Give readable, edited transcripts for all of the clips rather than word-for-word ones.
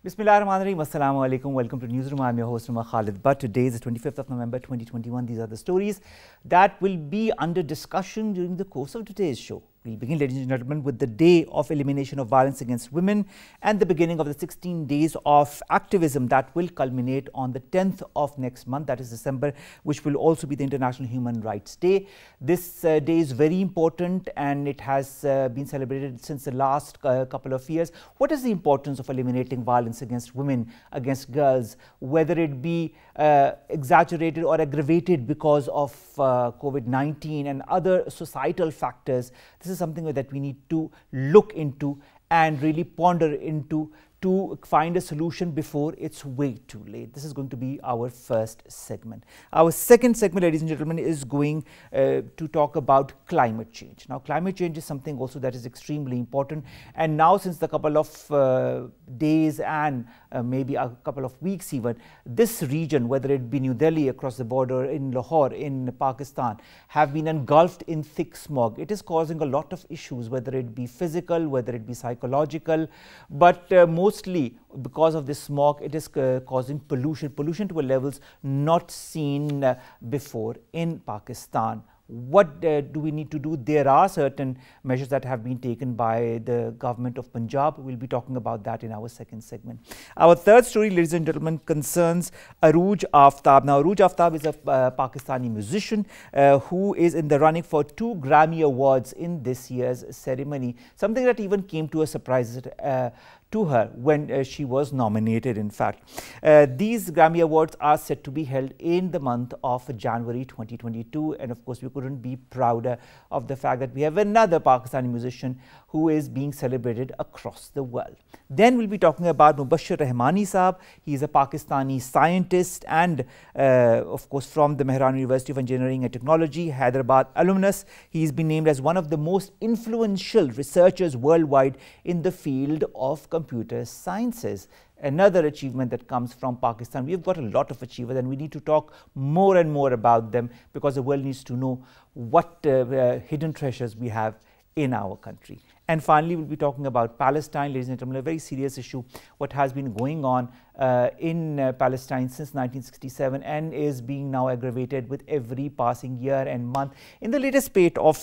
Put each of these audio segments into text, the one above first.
Bismillahirrahmanirrahim. Assalamu alaikum. Welcome to Newsroom. I'm your host, Khalid. But today is the 25th of November 2021. These are the stories that will be under discussion during the course of today's show. We'll begin, ladies and gentlemen, with the day of elimination of violence against women and the beginning of the 16 days of activism that will culminate on the 10th of next month, that is December, which will also be the International Human Rights Day. This day is very important and it has been celebrated since the last couple of years. What is the importance of eliminating violence against women, against girls, whether it be exaggerated or aggravated because of COVID-19 and other societal factors? This is something that we need to look into and really ponder into to find a solution before it's way too late. This is going to be our first segment. Our second segment, ladies and gentlemen, is going to talk about climate change. Now, climate change is something also that is extremely important. And now, since the couple of days and maybe a couple of weeks even, this region, whether it be New Delhi, across the border, in Lahore, in Pakistan, have been engulfed in thick smog. It is causing a lot of issues, whether it be physical, whether it be psychological, but mostly because of this smog, it is causing pollution to a levels not seen before in Pakistan. What do we need to do? There are certain measures that have been taken by the government of Punjab. We'll be talking about that in our second segment. Our third story, ladies and gentlemen, concerns Arooj Aftab. Now, Arooj Aftab is a Pakistani musician who is in the running for 2 Grammy Awards in this year's ceremony, something that even came to a surprise to her when she was nominated, in fact. These Grammy Awards are set to be held in the month of January 2022, and of course we couldn't be prouder of the fact that we have another Pakistani musician who is being celebrated across the world. Then we'll be talking about Mubashir Rahmani Saab. He is a Pakistani scientist and of course from the Mehran University of Engineering and Technology, Hyderabad alumnus. He's been named as one of the most influential researchers worldwide in the field of computer sciences. Another achievement that comes from Pakistan. We've got a lot of achievers and we need to talk more and more about them because the world needs to know what hidden treasures we have in our country. And finally, we'll be talking about Palestine, ladies and gentlemen, a very serious issue, what has been going on in Palestine since 1967 and is being now aggravated with every passing year and month in the latest spate of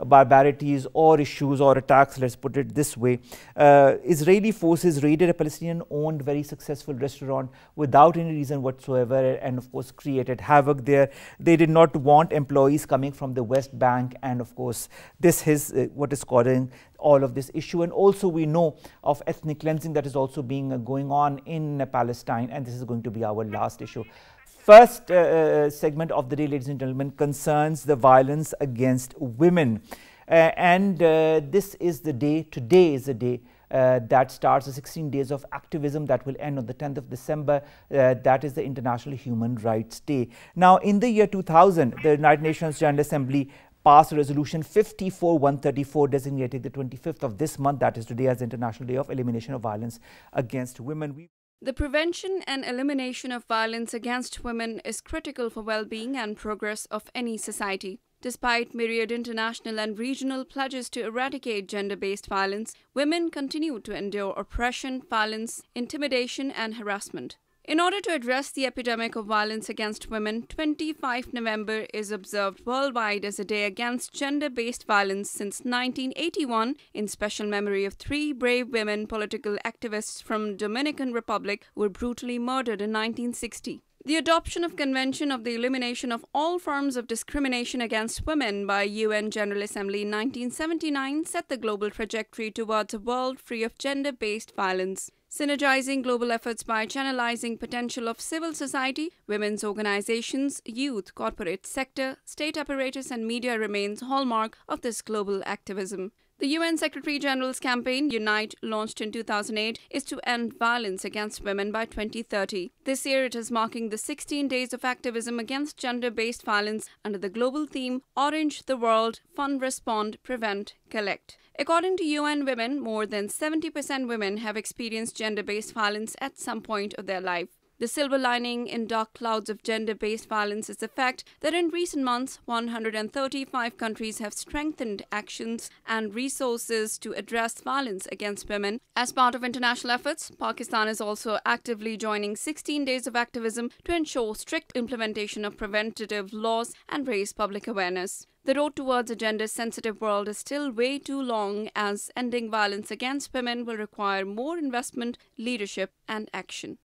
barbarities or issues or attacks, let's put it this way. Israeli forces raided a Palestinian-owned very successful restaurant without any reason whatsoever and of course created havoc there. They did not want employees coming from the West Bank, and of course this is what is causing all of this issue. And also we know of ethnic cleansing that is also being going on in Palestine, and this is going to be our last issue. First segment of the day, ladies and gentlemen, concerns the violence against women, and this is the day, today is the day that starts the 16 days of activism that will end on the 10th of December. That is the International Human Rights Day. Now, in the year 2000, the United Nations General Assembly passed Resolution 54-134 designating the 25th of this month, that is today, as the International Day of Elimination of Violence Against Women. The prevention and elimination of violence against women is critical for well-being and progress of any society. Despite myriad international and regional pledges to eradicate gender-based violence, women continue to endure oppression, violence, intimidation and harassment. In order to address the epidemic of violence against women, 25 November is observed worldwide as a day against gender-based violence since 1981 in special memory of 3 brave women political activists from Dominican Republic who were brutally murdered in 1960. The adoption of Convention of the Elimination of All Forms of Discrimination Against Women by UN General Assembly in 1979 set the global trajectory towards a world free of gender-based violence. Synergizing global efforts by channelizing potential of civil society, women's organizations, youth, corporate sector, state apparatus and media remains hallmark of this global activism. The UN Secretary-General's campaign, Unite, launched in 2008, is to end violence against women by 2030. This year it is marking the 16 days of activism against gender-based violence under the global theme, Orange the World, Fund, Respond, Prevent, Collect. According to UN Women, more than 70% women have experienced gender-based violence at some point of their life. The silver lining in dark clouds of gender-based violence is the fact that in recent months, 135 countries have strengthened actions and resources to address violence against women. As part of international efforts, Pakistan is also actively joining 16 days of activism to ensure strict implementation of preventative laws and raise public awareness. The road towards a gender-sensitive world is still way too long, as ending violence against women will require more investment, leadership and action.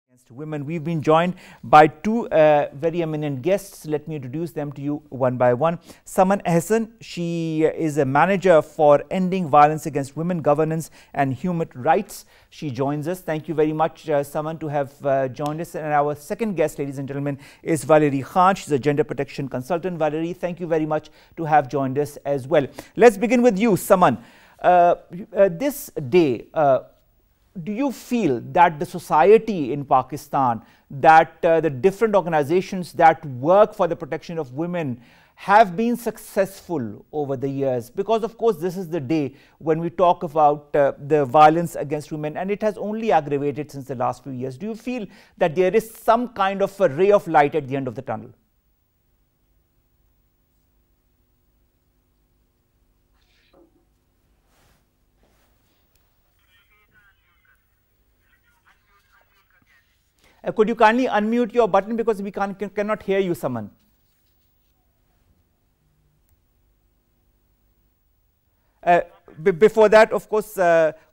Against women. We've been joined by two very eminent guests. Let me introduce them to you one by one. Saman Ehsan, she is a manager for Ending Violence Against Women, Governance and Human Rights. She joins us. Thank you very much, Saman, to have joined us. And our second guest, ladies and gentlemen, is Valerie Khan. She's a gender protection consultant. Valerie, thank you very much to have joined us as well. Let's begin with you, Saman. This day, do you feel that the society in Pakistan, that the different organizations that work for the protection of women have been successful over the years? Because of course this is the day when we talk about the violence against women, and it has only aggravated since the last few years. Do you feel that there is some kind of a ray of light at the end of the tunnel? Could you kindly unmute your button, because we cannot hear you, Saman. Before that, of course,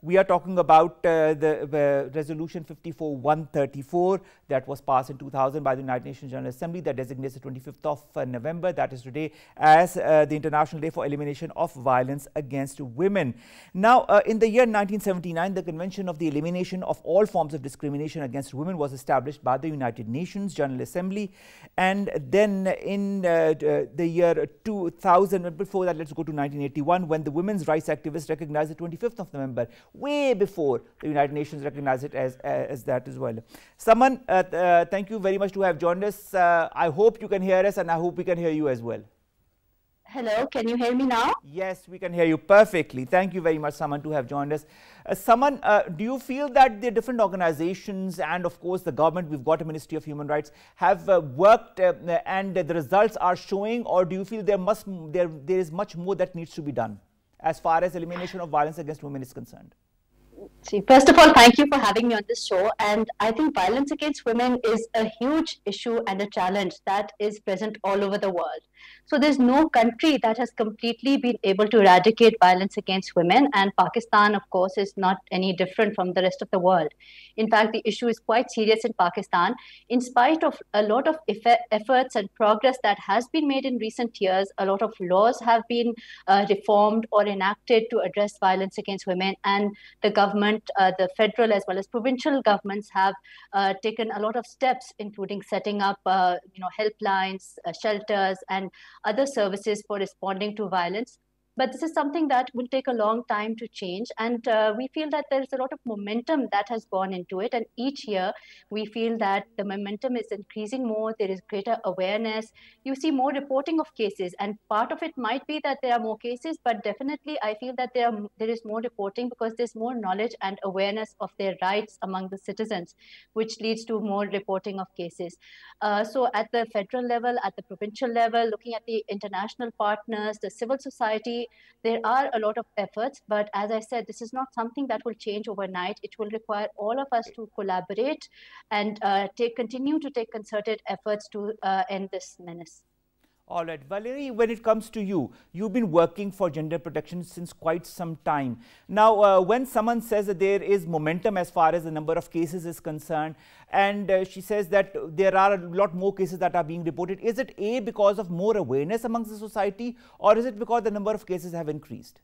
we are talking about the resolution 54-134 that was passed in 2000 by the United Nations General Assembly, that designates the 25th of November, that is today, as the International Day for Elimination of Violence Against Women. Now, in the year 1979, the Convention of the Elimination of All Forms of Discrimination Against Women was established by the United Nations General Assembly. And then in the year 2000, before that, let's go to 1981, when the women's rights activists recognized the 25th of November, way before the United Nations recognized it as that as well. Saman, thank you very much to have joined us. I hope you can hear us, and I hope we can hear you as well. Hello, can you hear me now? Yes, we can hear you perfectly. Thank you very much, Saman, to have joined us. Saman, do you feel that the different organizations and of course the government, we've got a Ministry of Human Rights, have worked and the results are showing, or do you feel there is much more that needs to be done as far as elimination of violence against women is concerned? See, first of all, thank you for having me on this show. And I think violence against women is a huge issue and a challenge that is present all over the world. So there's no country that has completely been able to eradicate violence against women. And Pakistan, of course, is not any different from the rest of the world. In fact, the issue is quite serious in Pakistan. In spite of a lot of efforts and progress that has been made in recent years, a lot of laws have been reformed or enacted to address violence against women. And the government, the federal as well as provincial governments have taken a lot of steps, including setting up helplines, shelters, and other services for responding to violence. But this is something that will take a long time to change. And we feel that there is a lot of momentum that has gone into it. And each year, we feel that the momentum is increasing more. There is greater awareness. You see more reporting of cases. And part of it might be that there are more cases. But definitely, I feel that there is more reporting because there's more knowledge and awareness of their rights among the citizens, which leads to more reporting of cases. So at the federal level, at the provincial level, looking at the international partners, the civil society, there are a lot of efforts, but as I said, this is not something that will change overnight. It will require all of us to collaborate and continue to take concerted efforts to end this menace. All right, Valerie, when it comes to you, you've been working for gender protection since quite some time. Now, when someone says that there is momentum as far as the number of cases is concerned, and she says that there are a lot more cases that are being reported, is it A, because of more awareness amongst the society, or is it because the number of cases have increased?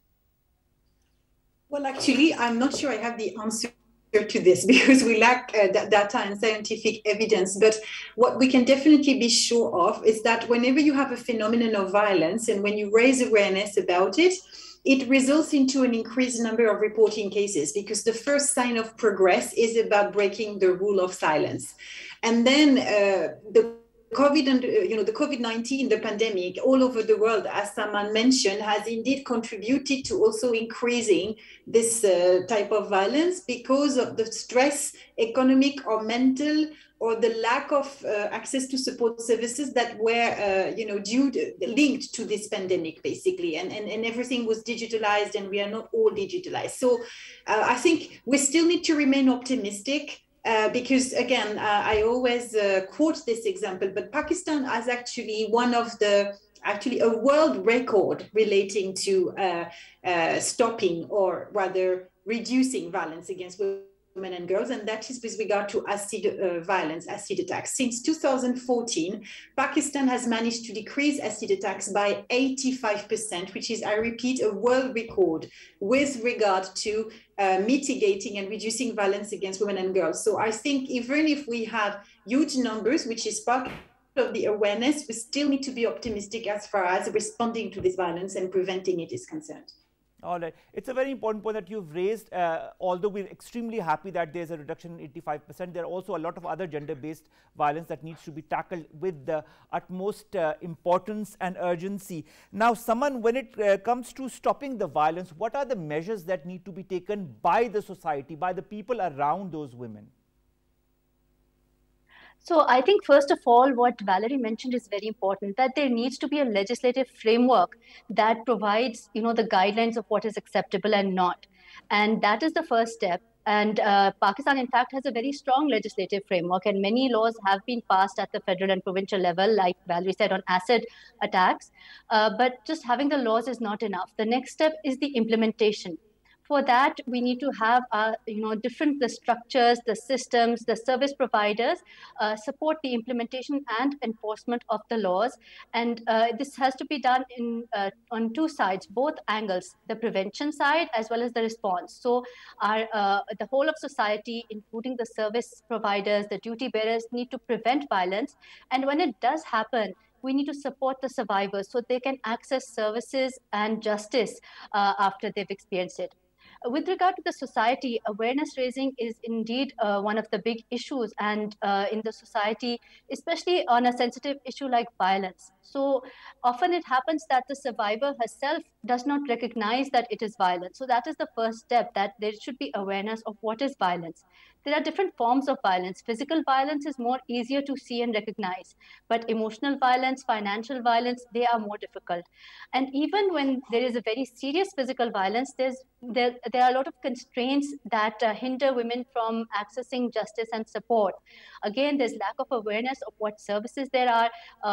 Well, actually, I'm not sure I have the answer to this because we lack data and scientific evidence. But what we can definitely be sure of is that whenever you have a phenomenon of violence and when you raise awareness about it, it results into an increased number of reporting cases, because the first sign of progress is about breaking the rule of silence. And then the COVID-19, the pandemic all over the world, as Saman mentioned, has indeed contributed to also increasing this type of violence because of the stress, economic or mental, or the lack of access to support services that were, linked to this pandemic, basically, and everything was digitalized, and we are not all digitalized. So I think we still need to remain optimistic. Because again, I always quote this example, but Pakistan has actually a world record relating to stopping, or rather reducing, violence against women and girls, and that is with regard to acid attacks. Since 2014, Pakistan has managed to decrease acid attacks by 85%, which is, I repeat, a world record with regard to mitigating and reducing violence against women and girls. So I think even if we have huge numbers, which is part of the awareness, we still need to be optimistic as far as responding to this violence and preventing it is concerned. All right. It's a very important point that you've raised. Although we're extremely happy that there's a reduction in 85%, there are also a lot of other gender-based violence that needs to be tackled with the utmost importance and urgency. Now, Saman, when it comes to stopping the violence, what are the measures that need to be taken by the society, by the people around those women? So I think, first of all, what Valerie mentioned is very important, that there needs to be a legislative framework that provides, the guidelines of what is acceptable and not. And that is the first step. And Pakistan, in fact, has a very strong legislative framework, and many laws have been passed at the federal and provincial level, like Valerie said, on acid attacks. But just having the laws is not enough. The next step is the implementation. For that, we need to have, the structures, the systems, the service providers support the implementation and enforcement of the laws. And this has to be done on two sides, both angles, the prevention side as well as the response. So the whole of society, including the service providers, the duty bearers, need to prevent violence. And when it does happen, we need to support the survivors so they can access services and justice after they've experienced it. With regard to the society, awareness raising is indeed one of the big issues, and in the society, especially on a sensitive issue like violence. So often it happens that the survivor herself does not recognize that it is violence. So that is the first step, that there should be awareness of what is violence. There are different forms of violence. Physical violence is more easier to see and recognize, but emotional violence, financial violence, they are more difficult. And even when there is a very serious physical violence, there are a lot of constraints that hinder women from accessing justice and support. Again, there's lack of awareness of what services there are,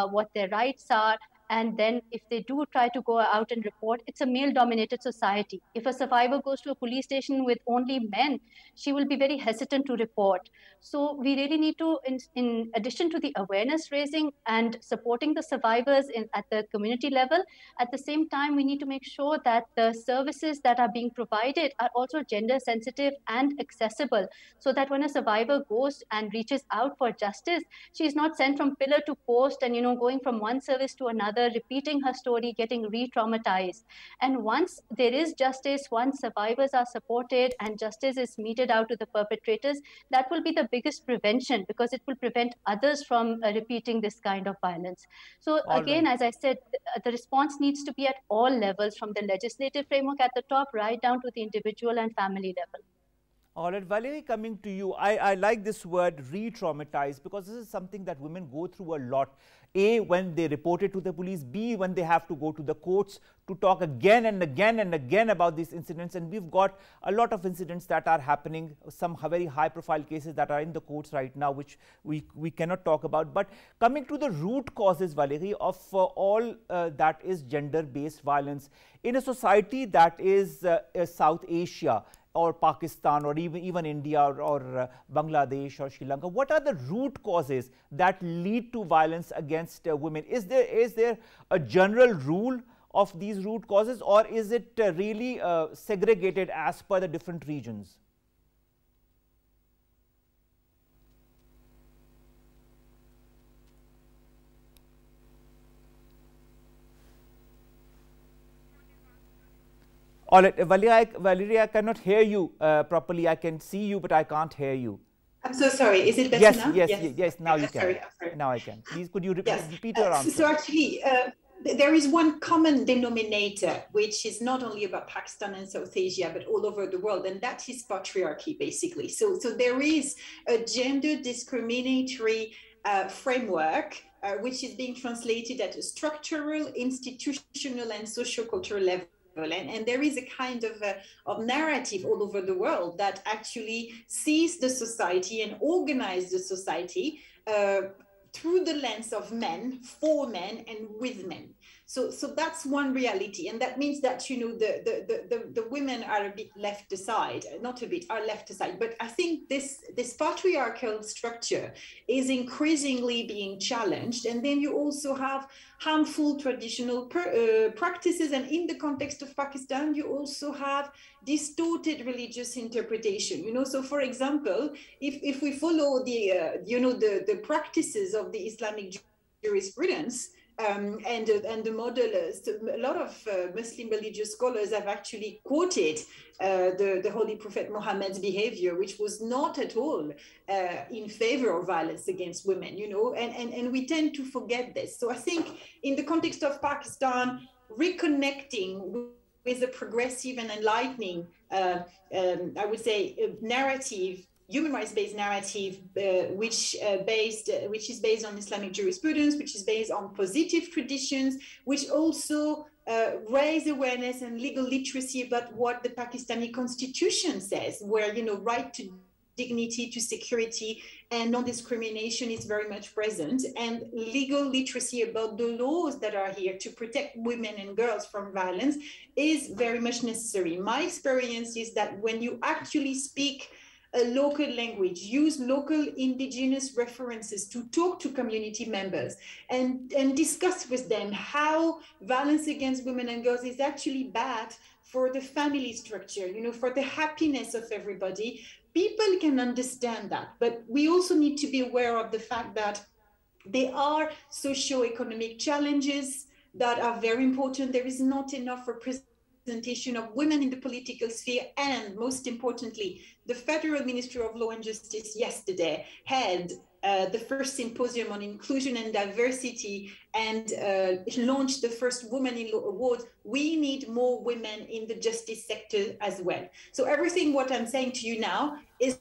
what their rights are. And then if they do try to go out and report, it's a male-dominated society. If a survivor goes to a police station with only men, she will be very hesitant to report. So we really need to, in addition to the awareness raising and supporting the survivors at the community level, at the same time, we need to make sure that the services that are being provided are also gender sensitive and accessible, so that when a survivor goes and reaches out for justice, she's not sent from pillar to post and, going from one service to another, repeating her story, getting re-traumatized. And once there is justice, once survivors are supported and justice is meted out to the perpetrators, that will be the biggest prevention, because it will prevent others from repeating this kind of violence. So again, as I said, the response needs to be at all levels, from the legislative framework at the top right down to the individual and family level. All right, Valerie, coming to you, I like this word re-traumatize, because this is something that women go through a lot. A, when they report it to the police. B, when they have to go to the courts to talk again and again and again about these incidents. And we've got a lot of incidents that are happening, some very high profile cases that are in the courts right now, which we cannot talk about. But coming to the root causes, Valerie, of all that is gender-based violence in a society that is South Asia, or Pakistan, or even India, or Bangladesh, or Sri Lanka, what are the root causes that lead to violence against women? Is there a general rule of these root causes, or is it really segregated as per the different regions? All right, Valerie, I cannot hear you properly. I can see you, but I can't hear you. I'm so sorry. Is it better now? Yes, now you can. Sorry. Now I can. Please, could you repeat your answer? So actually, there is one common denominator, which is not only about Pakistan and South Asia, but all over the world, and that is patriarchy, basically. So there is a gender discriminatory framework, which is being translated at a structural, institutional, and sociocultural level. And there is a kind of narrative all over the world that actually sees the society and organizes the society through the lens of men, for men, and with men. So that's one reality, and that means that, you know, the women are a bit left aside, not a bit, are left aside. But I think this patriarchal structure is increasingly being challenged, and then you also have harmful traditional practices, and in the context of Pakistan, you also have distorted religious interpretation. You know, so for example, if we follow the practices of the Islamic jurisprudence. And the model, a lot of Muslim religious scholars have actually quoted the Holy Prophet Muhammad's behavior, which was not at all in favor of violence against women, you know, and we tend to forget this. So I think in the context of Pakistan, reconnecting with a progressive and enlightening, I would say, narrative, human rights-based narrative, which is based on Islamic jurisprudence, which is based on positive traditions, which also raise awareness and legal literacy about what the Pakistani constitution says, where, you know, right to dignity, to security, and non-discrimination is very much present, and legal literacy about the laws that are here to protect women and girls from violence is very much necessary. My experience is that when you actually speak a local language, use local indigenous references to talk to community members and discuss with them how violence against women and girls is actually bad for the family structure, you know, for the happiness of everybody. People can understand that, but we also need to be aware of the fact that there are socio-economic challenges that are very important. There is not enough representation of women in the political sphere, and most importantly, the Federal Ministry of Law and Justice yesterday had the first symposium on inclusion and diversity and launched the first Women in Law Award. We need more women in the justice sector as well. So everything what I'm saying to you now is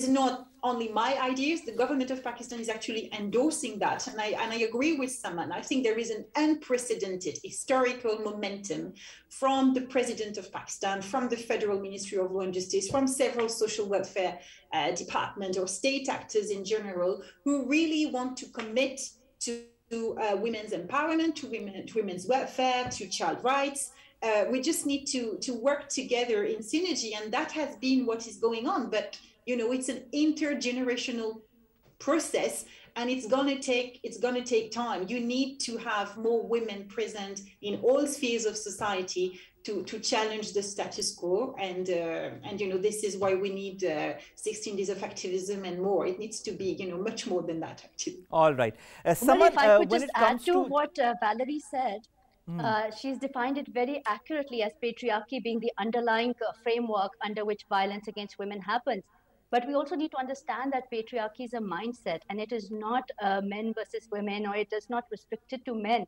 not only my ideas. The government of Pakistan is actually endorsing that, and I agree with Saman. I think there is an unprecedented historical momentum from the President of Pakistan, from the Federal Ministry of Law and Justice, from several social welfare department or state actors in general, who really want to commit to women's empowerment, to women's welfare, to child rights. We just need to work together in synergy, and that has been what is going on. But you know, it's an intergenerational process, and it's gonna take time. You need to have more women present in all spheres of society to challenge the status quo, and you know, this is why we need 16 days of activism and more. It needs to be, you know, much more than that, actually. All right. Well, if I could just add to what Valerie said. She's defined it very accurately as patriarchy being the underlying framework under which violence against women happens. But we also need to understand that patriarchy is a mindset, and it is not men versus women, or it is not restricted to men.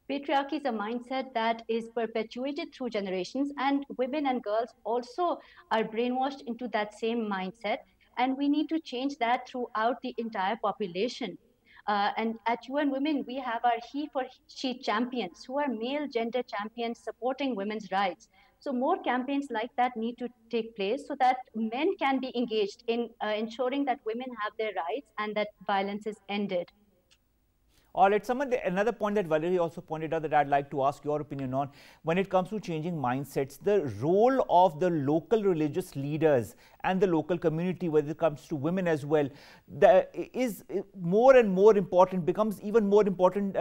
Patriarchy is a mindset that is perpetuated through generations, and women and girls also are brainwashed into that same mindset. And we need to change that throughout the entire population. And at UN Women, we have our He for She champions, who are male gender champions supporting women's rights. So more campaigns like that need to take place so that men can be engaged in ensuring that women have their rights and that violence is ended. All right, another point that Valerie also pointed out that I'd like to ask your opinion on, when it comes to changing mindsets, the role of the local religious leaders and the local community, whether it comes to women as well, is more and more important, becomes even more important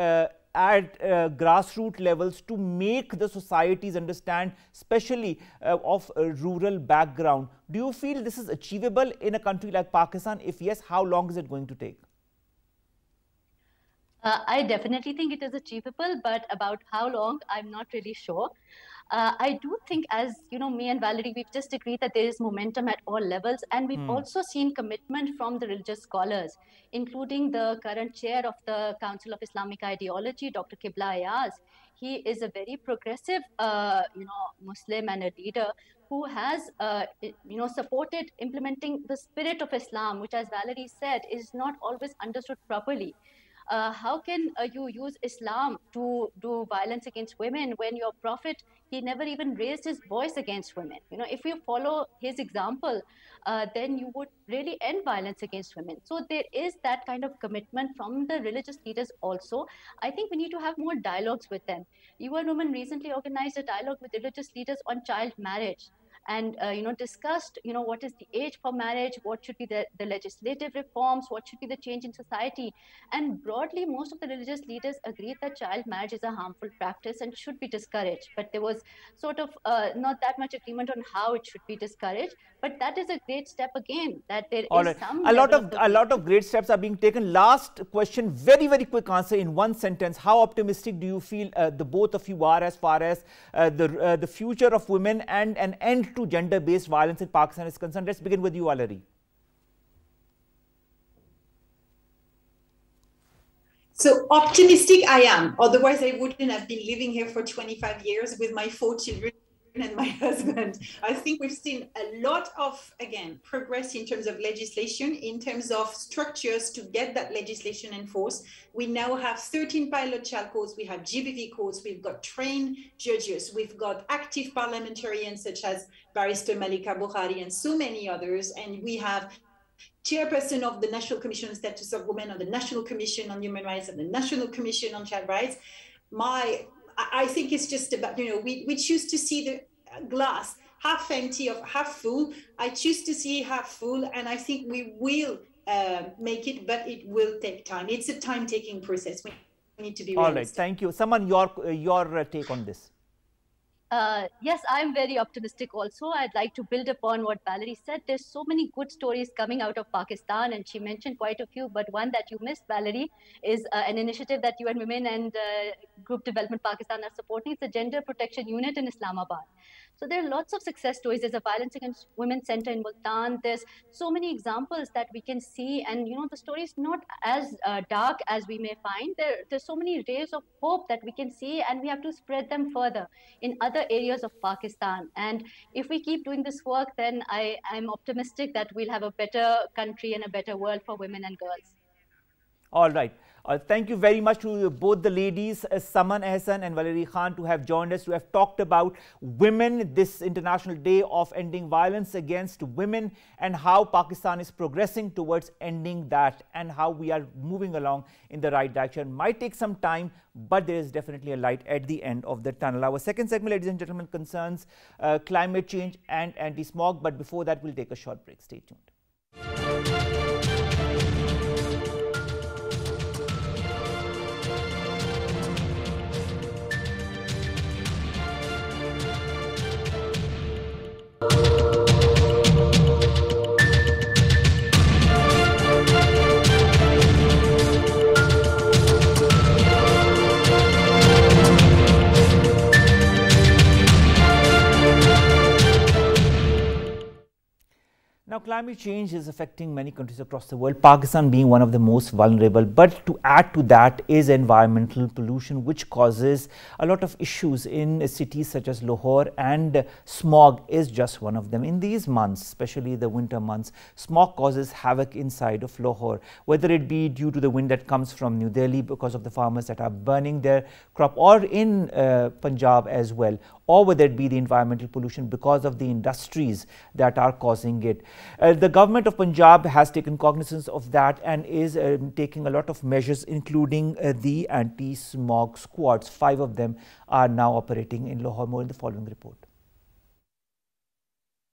at grassroots levels to make the societies understand, especially of a rural background. Do you feel this is achievable in a country like Pakistan? If yes, how long is it going to take? I definitely think it is achievable, but about how long, I'm not really sure. I do think, as me and Valerie, we've just agreed that there is momentum at all levels, and we've also seen commitment from the religious scholars, including the current chair of the Council of Islamic Ideology, Dr. Qibla Ayaz. He is a very progressive, Muslim and a leader who has, supported implementing the spirit of Islam, which, as Valerie said, is not always understood properly. How can you use Islam to do violence against women when your prophet, he never even raised his voice against women? If you follow his example, then you would really end violence against women. So there is that kind of commitment from the religious leaders also. I think we need to have more dialogues with them. UN Women recently organized a dialogue with religious leaders on child marriage, and discussed what is the age for marriage, what should be the legislative reforms, what should be the change in society. And broadly, most of the religious leaders agreed that child marriage is a harmful practice and should be discouraged, but there was sort of not that much agreement on how it should be discouraged. But that is a great step again, that there is some a lot of great steps are being taken. Last question, very quick answer in one sentence. How optimistic do you feel the both of you are as far as the future of women and an end to gender-based violence in Pakistan is concerned? Let's begin with you, Valerie. So optimistic I am, otherwise I wouldn't have been living here for 25 years with my 4 children and my husband. I think we've seen a lot of, again, progress in terms of legislation, in terms of structures to get that legislation enforced. We now have 13 pilot child courts, we have GBV courts, we've got trained judges, we've got active parliamentarians such as Barrister Malika Bukhari and so many others, and we have chairperson of the National Commission on Status of Women, on the National Commission on Human Rights, and the National Commission on Child Rights. I think it's just about, we choose to see the glass half empty or half full. I choose to see half full, and I think we will make it, but it will take time. It's a time-taking process. We need to be realistic. All right, thank you. Saman, your take on this. Yes, I'm very optimistic also. I'd like to build upon what Valerie said. There's so many good stories coming out of Pakistan, and she mentioned quite a few, but one that you missed, Valerie, is an initiative that UN Women and Group Development Pakistan are supporting. It's a Gender Protection Unit in Islamabad. So there are lots of success stories. There's a Violence Against Women Center in Multan. There's so many examples that we can see, and the story is not as dark as we may find. There's so many rays of hope that we can see, and we have to spread them further in other areas of Pakistan. And if we keep doing this work, then I'm optimistic that we'll have a better country and a better world for women and girls. All right. Thank you very much to both the ladies, Saman Ahsan and Valerie Khan, to have joined us, to have talked about women, this International Day of Ending Violence Against Women, and how Pakistan is progressing towards ending that, and how we are moving along in the right direction. Might take some time, but there is definitely a light at the end of the tunnel. Our second segment, ladies and gentlemen, concerns climate change and anti-smog. But before that, we'll take a short break. Stay tuned. Now, climate change is affecting many countries across the world, Pakistan being one of the most vulnerable. But to add to that is environmental pollution, which causes a lot of issues in cities such as Lahore, and smog is just one of them. In these months, especially the winter months, smog causes havoc inside of Lahore, whether it be due to the wind that comes from New Delhi because of the farmers that are burning their crop, or in Punjab as well, or whether it be the environmental pollution because of the industries that are causing it. The government of Punjab has taken cognizance of that and is taking a lot of measures, including the anti-smog squads. 5 of them are now operating in Lahore. More in the following report.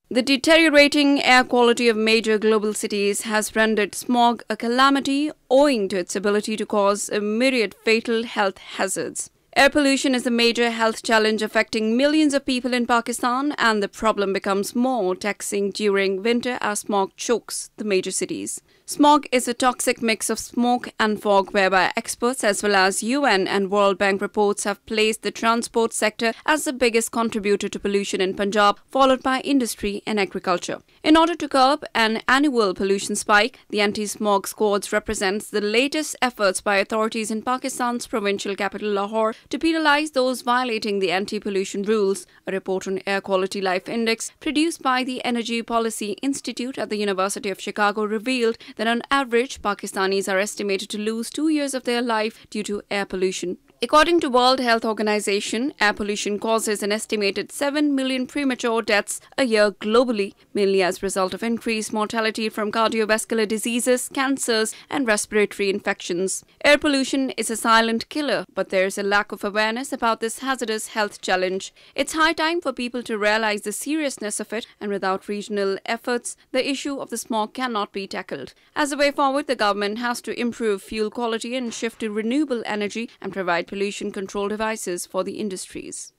The deteriorating air quality of major global cities has rendered smog a calamity owing to its ability to cause a myriad fatal health hazards. Air pollution is a major health challenge affecting millions of people in Pakistan, and the problem becomes more taxing during winter as smog chokes the major cities. Smog is a toxic mix of smoke and fog, whereby experts as well as UN and World Bank reports have placed the transport sector as the biggest contributor to pollution in Punjab, followed by industry and agriculture. In order to curb an annual pollution spike, the anti-smog squads represents the latest efforts by authorities in Pakistan's provincial capital Lahore to penalize those violating the anti-pollution rules. A report on Air Quality Life Index produced by the Energy Policy Institute at the University of Chicago revealed that on average, Pakistanis are estimated to lose 2 years of their life due to air pollution. According to World Health Organization, air pollution causes an estimated 7 million premature deaths a year globally, mainly as a result of increased mortality from cardiovascular diseases, cancers, and respiratory infections. Air pollution is a silent killer, but there is a lack of awareness about this hazardous health challenge. It's high time for people to realize the seriousness of it, and without regional efforts, the issue of the smog cannot be tackled. As a way forward, the government has to improve fuel quality and shift to renewable energy and provide pollution control devices for the industries.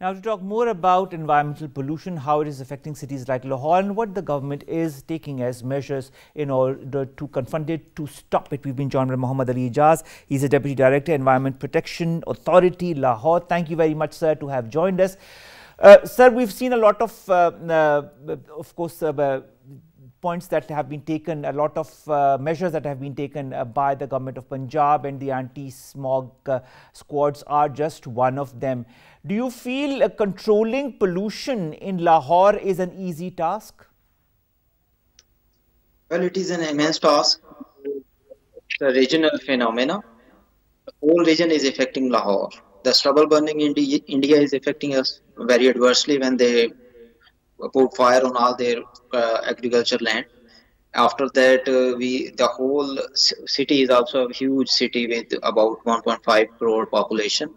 Now, to talk more about environmental pollution, how it is affecting cities like Lahore and what the government is taking as measures in order to confront it, to stop it, we've been joined by Mohammad Ali Ijaz. He's a Deputy Director, Environment Protection Authority, Lahore. Thank you very much, sir, to have joined us. Sir, we've seen a lot of course, points that have been taken, a lot of measures that have been taken by the government of Punjab, and the anti-smog squads are just one of them. Do you feel controlling pollution in Lahore is an easy task? Well, it is an immense task. It's a regional phenomena. The whole region is affecting Lahore. The stubble burning in India is affecting us very adversely when they put fire on all their agriculture land. After that, the whole city is also a huge city with about 1.5 crore population,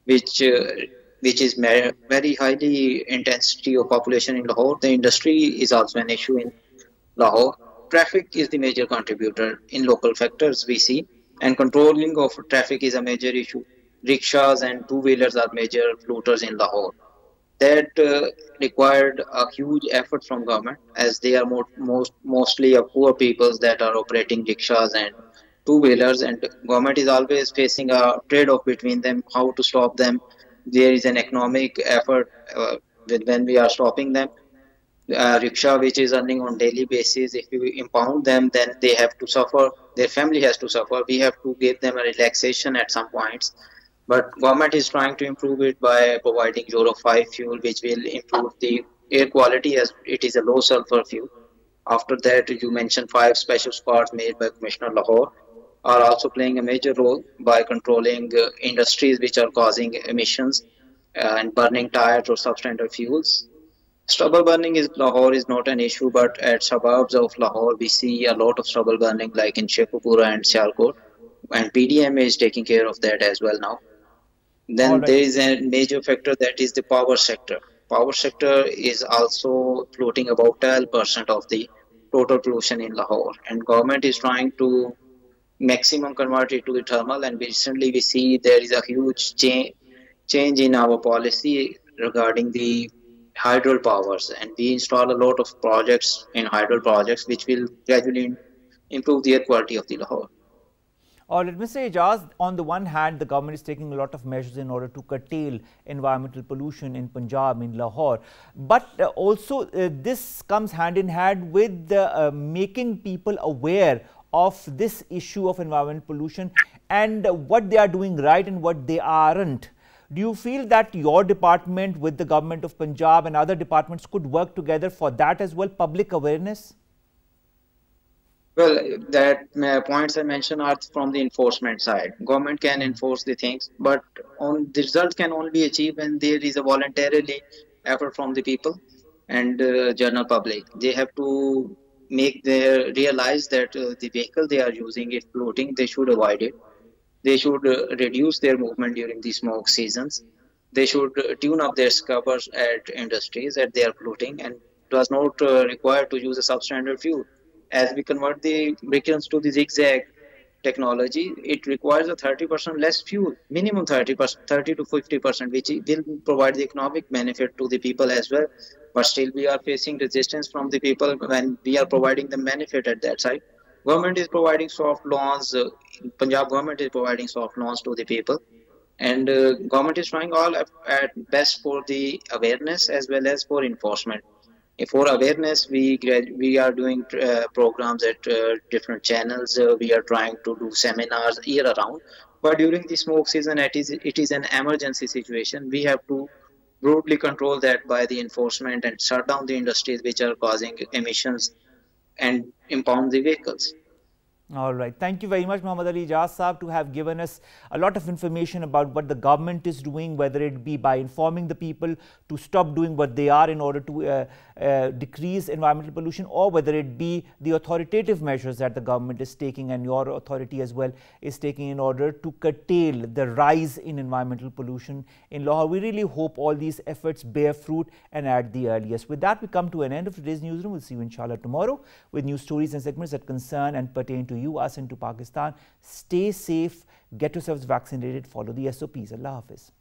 which is very highly intensity of population in Lahore. The industry is also an issue in Lahore. Traffic is the major contributor in local factors we see, and controlling of traffic is a major issue. Rickshaws and two-wheelers are major polluters in Lahore. That required a huge effort from government, as they are mostly a poor peoples that are operating rickshaws and two-wheelers, and government is always facing a trade-off between them, how to stop them. There is an economic effort when we are stopping them. Rickshaw, which is earning on daily basis, if we impound them, then they have to suffer, their family has to suffer. We have to give them a relaxation at some points. But government is trying to improve it by providing Euro 5 fuel, which will improve the air quality, as it is a low sulfur fuel. After that, you mentioned 5 special squads made by Commissioner Lahore are also playing a major role by controlling industries which are causing emissions and burning tires or substandard fuels. Stubble burning in Lahore is not an issue, but at suburbs of Lahore, we see a lot of stubble burning, like in Sheikhupura and Sialkot, and PDM is taking care of that as well now. Then there is a major factor, that is the power sector. Power sector is also polluting about 12% of the total pollution in Lahore, and government is trying to maximum convert it to the thermal. And recently we see there is a huge change in our policy regarding the hydro powers, and we install a lot of projects in hydro projects which will gradually improve the air quality of the Lahore. Let me say, Ijaz, on the one hand, the government is taking a lot of measures in order to curtail environmental pollution in Punjab, in Lahore. But also this comes hand in hand with making people aware of this issue of environmental pollution and what they are doing right and what they aren't. Do you feel that your department with the government of Punjab and other departments could work together for that as well, public awareness? Well, that points I mentioned are from the enforcement side. Government can enforce the things, but the result can only be achieved when there is a voluntarily effort from the people and general public. They have to realize that the vehicle they are using, if polluting, they should avoid it. They should reduce their movement during the smoke seasons. They should tune up their scuppers at industries that they are polluting, and does not require to use a substandard fuel. As we convert the vehicles to the zigzag, technology, it requires a 30% less fuel, minimum 30%, 30 to 50%, which will provide the economic benefit to the people as well. But still we are facing resistance from the people when we are providing the benefit at that side. Government is providing soft loans, Punjab government is providing soft loans to the people. And government is trying all at best for the awareness as well as for enforcement. For awareness, we are doing programs at different channels. We are trying to do seminars year around. But during the smoke season, it is an emergency situation. We have to brutally control that by the enforcement and shut down the industries which are causing emissions and impound the vehicles. All right. Thank you very much, Muhammad Ali Ijaz Saab, to have given us a lot of information about what the government is doing, whether it be by informing the people to stop doing what they are in order to decrease environmental pollution, or whether it be the authoritative measures that the government is taking and your authority as well is taking in order to curtail the rise in environmental pollution in Lahore. We really hope all these efforts bear fruit and at the earliest. With that, we come to an end of today's newsroom. We'll see you inshallah tomorrow with news stories and segments that concern and pertain to you, us and to Pakistan. Stay safe, get yourselves vaccinated, follow the SOPs. Allah Hafiz.